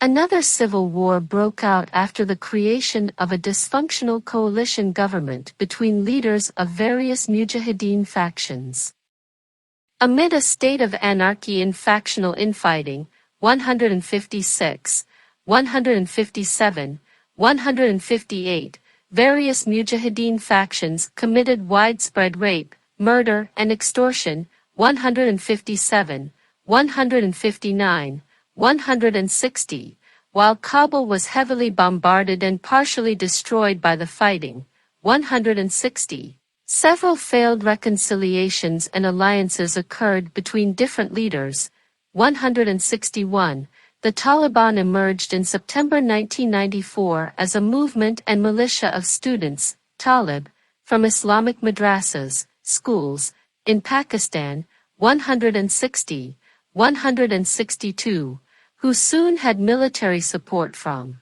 Another civil war broke out after the creation of a dysfunctional coalition government between leaders of various mujahideen factions. Amid a state of anarchy and factional infighting, 156, 157, 158, various mujahideen factions committed widespread rape, murder, and extortion, 157, 159, 160, while Kabul was heavily bombarded and partially destroyed by the fighting, 160. Several failed reconciliations and alliances occurred between different leaders. 161. The Taliban emerged in September 1994 as a movement and militia of students, Talib, from Islamic madrasas, schools, in Pakistan, 160, 162, who soon had military support from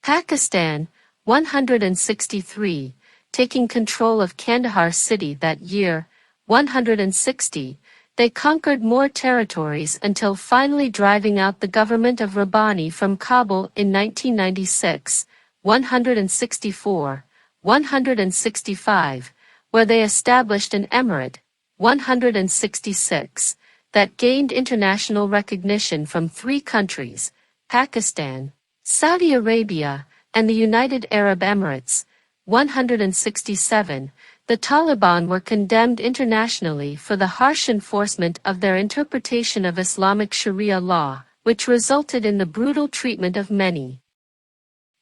Pakistan, 163, taking control of Kandahar city that year, 160, they conquered more territories until finally driving out the government of Rabbani from Kabul in 1996, 164, 165, where they established an emirate, 166, that gained international recognition from three countries, Pakistan, Saudi Arabia, and the United Arab Emirates. 167, the Taliban were condemned internationally for the harsh enforcement of their interpretation of Islamic Sharia law, which resulted in the brutal treatment of many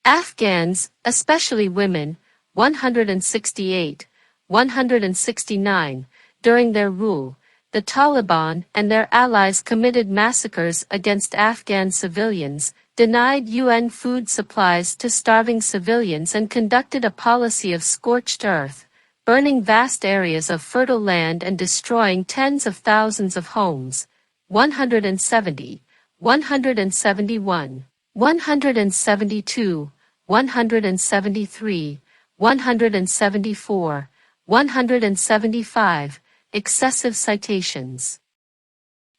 Afghans, especially women, 168, 169, during their rule. The Taliban and their allies committed massacres against Afghan civilians, denied UN food supplies to starving civilians and conducted a policy of scorched earth, burning vast areas of fertile land and destroying tens of thousands of homes. 170, 171, 172, 173, 174, 175, excessive citations.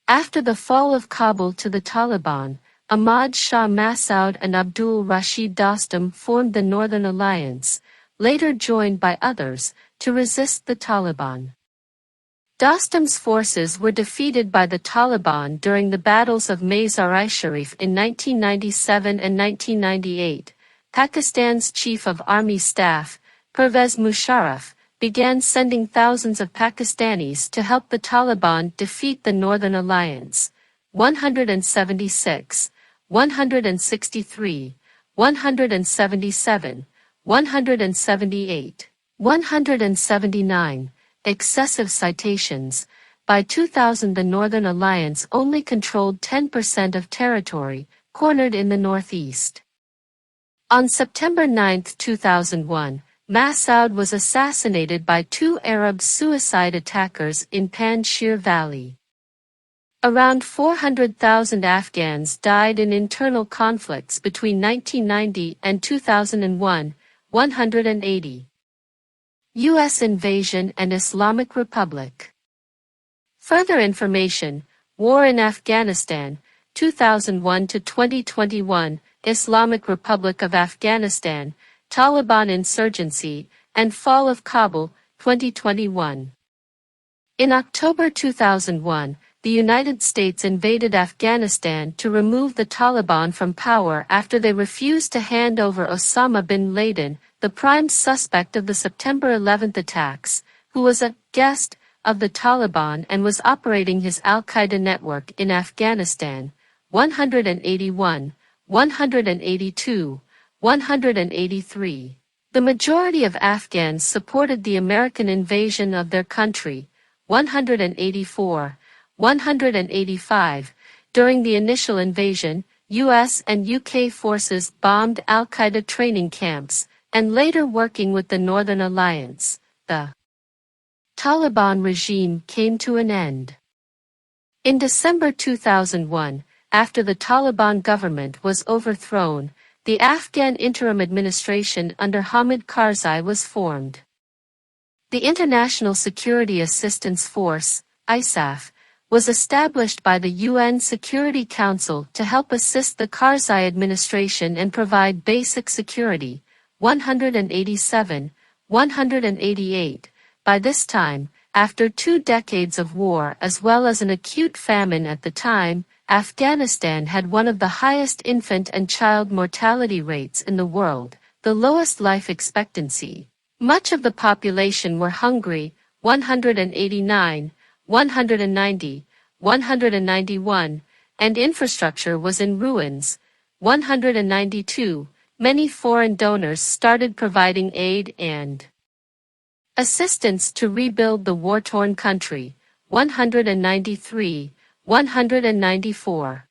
After the fall of Kabul to the Taliban, Ahmad Shah Massoud and Abdul Rashid Dostum formed the Northern Alliance, later joined by others, to resist the Taliban. Dostum's forces were defeated by the Taliban during the battles of Mazar-i-Sharif in 1997 and 1998. Pakistan's Chief of Army Staff, Pervez Musharraf, began sending thousands of Pakistanis to help the Taliban defeat the Northern Alliance. 176, 163, 177, 178, 179, excessive citations. By 2000 the Northern Alliance only controlled 10% of territory, cornered in the northeast. On September 9, 2001, Massoud was assassinated by two Arab suicide attackers in Panjshir Valley. Around 400,000 Afghans died in internal conflicts between 1990 and 2001, 180. U.S. invasion and Islamic Republic. Further information, War in Afghanistan, 2001 to 2021, Islamic Republic of Afghanistan, Taliban insurgency, and fall of Kabul, 2021. In October 2001, the United States invaded Afghanistan to remove the Taliban from power after they refused to hand over Osama bin Laden, the prime suspect of the September 11 attacks, who was a guest of the Taliban and was operating his al-Qaeda network in Afghanistan. 181, 182, 183. The majority of Afghans supported the American invasion of their country. 184, 185. During the initial invasion, U.S. and UK forces bombed al-Qaeda training camps, and later working with the Northern Alliance, the Taliban regime came to an end. In December 2001, after the Taliban government was overthrown, the Afghan interim administration under Hamid Karzai was formed. The International Security Assistance Force, ISAF, was established by the UN Security Council to help assist the Karzai administration and provide basic security. 187, 188. By this time, after 2 decades of war as well as an acute famine at the time, Afghanistan had one of the highest infant and child mortality rates in the world, the lowest life expectancy. Much of the population were hungry. 189, 190, 191, and infrastructure was in ruins. 192, many foreign donors started providing aid and assistance to rebuild the war-torn country. 193, 194.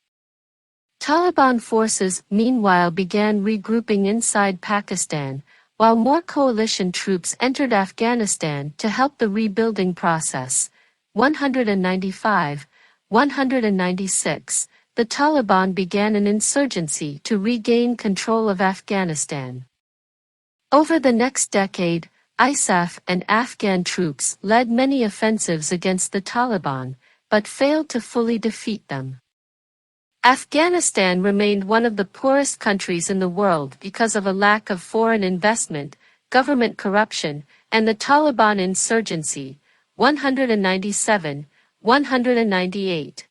Taliban forces, meanwhile, began regrouping inside Pakistan, while more coalition troops entered Afghanistan to help the rebuilding process. 195, 196. The Taliban began an insurgency to regain control of Afghanistan. Over the next decade, ISAF and Afghan troops led many offensives against the Taliban, but failed to fully defeat them. Afghanistan remained one of the poorest countries in the world because of a lack of foreign investment, government corruption, and the Taliban insurgency. 197, 198.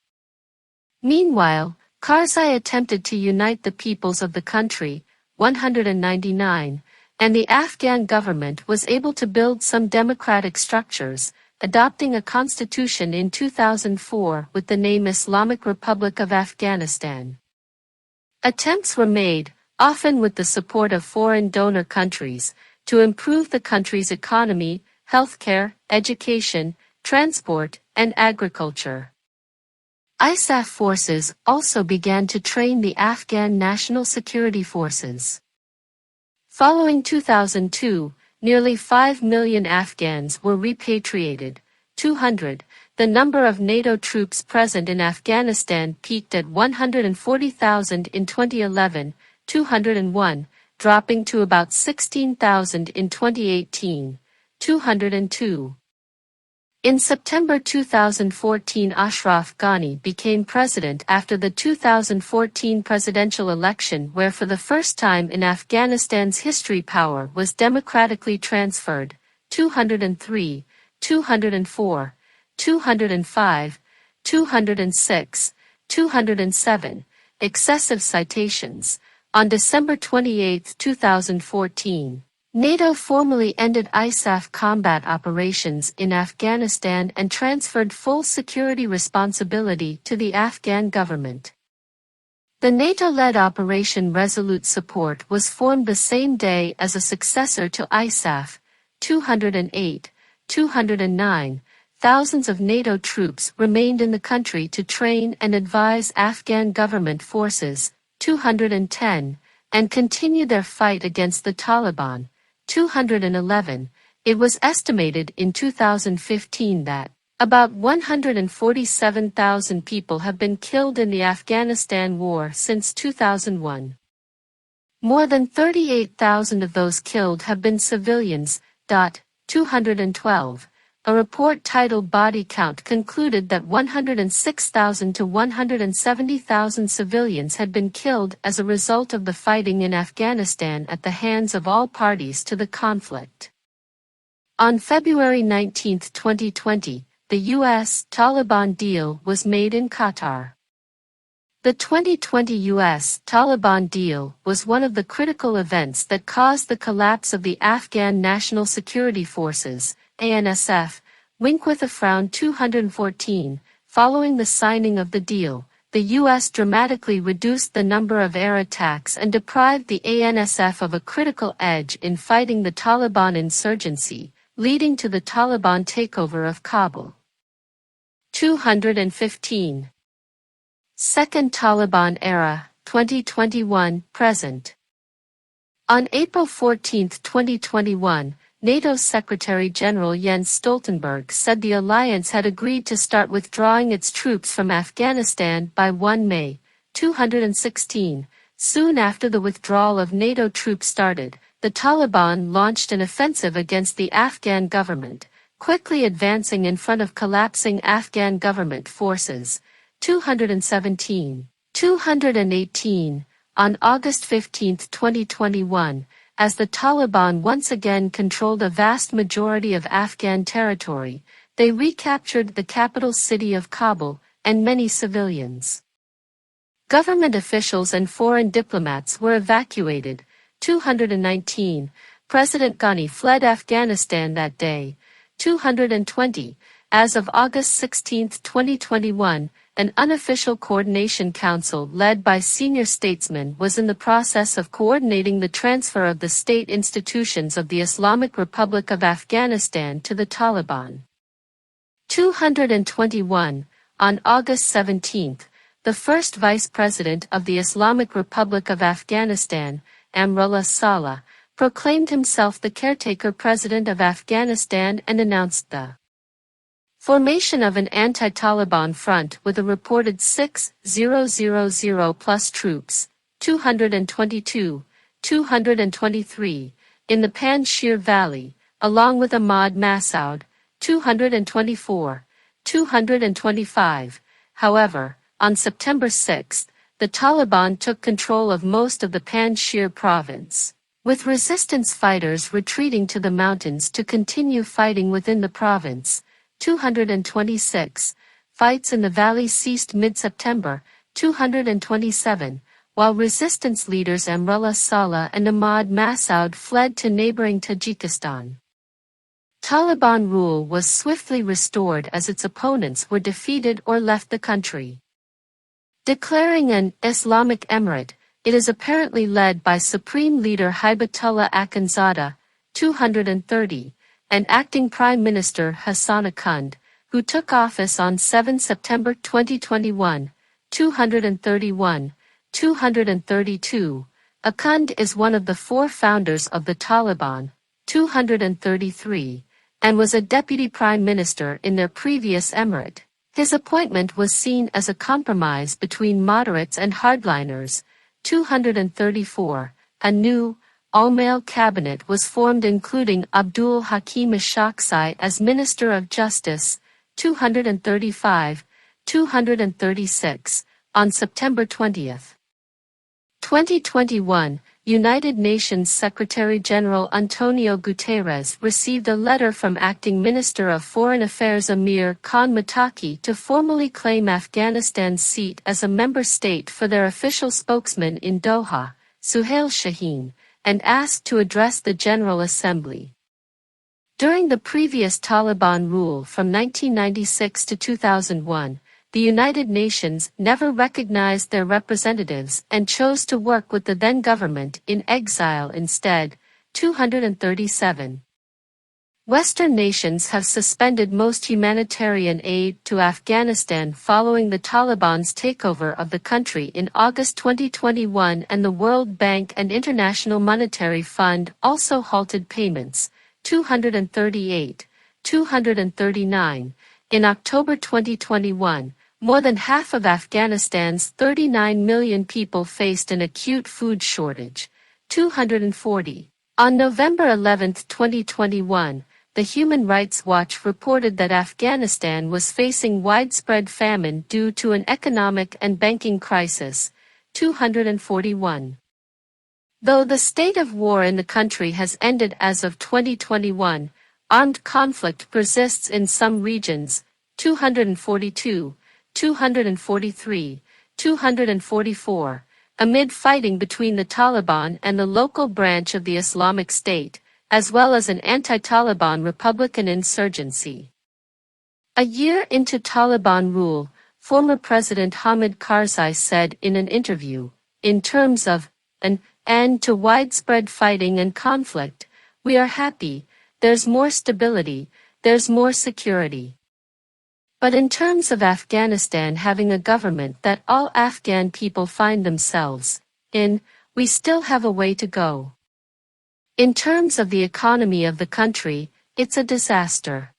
Meanwhile, Karzai attempted to unite the peoples of the country. 199, and the Afghan government was able to build some democratic structures, adopting a constitution in 2004 with the name Islamic Republic of Afghanistan. Attempts were made, often with the support of foreign donor countries, to improve the country's economy, healthcare, education, transport, and agriculture. ISAF forces also began to train the Afghan National Security Forces. Following 2002, nearly 5 million Afghans were repatriated. 200. The number of NATO troops present in Afghanistan peaked at 140,000 in 2011, 201, dropping to about 16,000 in 2018, 202. In September 2014, Ashraf Ghani became president after the 2014 presidential election, where for the first time in Afghanistan's history power was democratically transferred. 203, 204, 205, 206, 207. Excessive citations. On December 28, 2014. NATO formally ended ISAF combat operations in Afghanistan and transferred full security responsibility to the Afghan government. The NATO-led Operation Resolute Support was formed the same day as a successor to ISAF. 208, 209. Thousands of NATO troops remained in the country to train and advise Afghan government forces. 210, and continue their fight against the Taliban. 211. It was estimated in 2015 that about 147,000 people have been killed in the Afghanistan war since 2001. More than 38,000 of those killed have been civilians. 212. A report titled Body Count concluded that 106,000 to 170,000 civilians had been killed as a result of the fighting in Afghanistan at the hands of all parties to the conflict. On February 19, 2020, the U.S.-Taliban deal was made in Qatar. The 2020 U.S.-Taliban deal was one of the critical events that caused the collapse of the Afghan National Security Forces, ANSF, Winkwith around 214. Following the signing of the deal, the U.S. dramatically reduced the number of air attacks and deprived the ANSF of a critical edge in fighting the Taliban insurgency, leading to the Taliban takeover of Kabul. 215. Second Taliban era, 2021-present. On April 14, 2021, NATO Secretary-General Jens Stoltenberg said the alliance had agreed to start withdrawing its troops from Afghanistan by 1 May, 216. Soon after the withdrawal of NATO troops started, the Taliban launched an offensive against the Afghan government, quickly advancing in front of collapsing Afghan government forces. 217. 218. On August 15, 2021, as the Taliban once again controlled a vast majority of Afghan territory, they recaptured the capital city of Kabul and many civilians. Government officials and foreign diplomats were evacuated. 219. President Ghani fled Afghanistan that day. 220. As of August 16, 2021, an unofficial coordination council led by senior statesmen was in the process of coordinating the transfer of the state institutions of the Islamic Republic of Afghanistan to the Taliban. 221. On August 17, the first Vice President of the Islamic Republic of Afghanistan, Amrullah Saleh, proclaimed himself the caretaker president of Afghanistan and announced the formation of an anti-Taliban front with a reported 6,000 plus troops, 222, 223, in the Panjshir Valley, along with Ahmad Massoud, 224, 225. However, on September 6, the Taliban took control of most of the Panjshir province, with resistance fighters retreating to the mountains to continue fighting within the province. 226. Fights in the valley ceased mid-September. 227. While resistance leaders Amrullah Saleh and Ahmad Massoud fled to neighboring Tajikistan. Taliban rule was swiftly restored as its opponents were defeated or left the country. Declaring an Islamic Emirate, it is apparently led by Supreme Leader Hibatullah Akhundzada, 230, and Acting Prime Minister Hassan Akhund, who took office on 7 September 2021, 231, 232. Akhund is one of the four founders of the Taliban, 233, and was a deputy prime minister in their previous emirate. His appointment was seen as a compromise between moderates and hardliners. 234. A new, all-male cabinet was formed including Abdul Hakim Ashaqsi as Minister of Justice. 235, 236, on September 20. 2021, United Nations Secretary-General Antonio Guterres received a letter from Acting Minister of Foreign Affairs Amir Khan Muttaqi to formally claim Afghanistan's seat as a member state for their official spokesman in Doha, Suhail Shaheen, and asked to address the General Assembly. During the previous Taliban rule from 1996 to 2001, the United Nations never recognized their representatives and chose to work with the then government in exile instead. 237. Western nations have suspended most humanitarian aid to Afghanistan following the Taliban's takeover of the country in August 2021, and the World Bank and International Monetary Fund also halted payments. 238, 239. In October 2021, more than half of Afghanistan's 39 million people faced an acute food shortage. 240. On November 11, 2021, the Human Rights Watch reported that Afghanistan was facing widespread famine due to an economic and banking crisis. 241. Though the state of war in the country has ended as of 2021, armed conflict persists in some regions. 242, 243, 244, amid fighting between the Taliban and the local branch of the Islamic State, as well as an anti-Taliban Republican insurgency. A year into Taliban rule, former President Hamid Karzai said in an interview, "In terms of an end to widespread fighting and conflict, we are happy, there's more stability, there's more security. But in terms of Afghanistan having a government that all Afghan people find themselves in, we still have a way to go. In terms of the economy of the country, it's a disaster."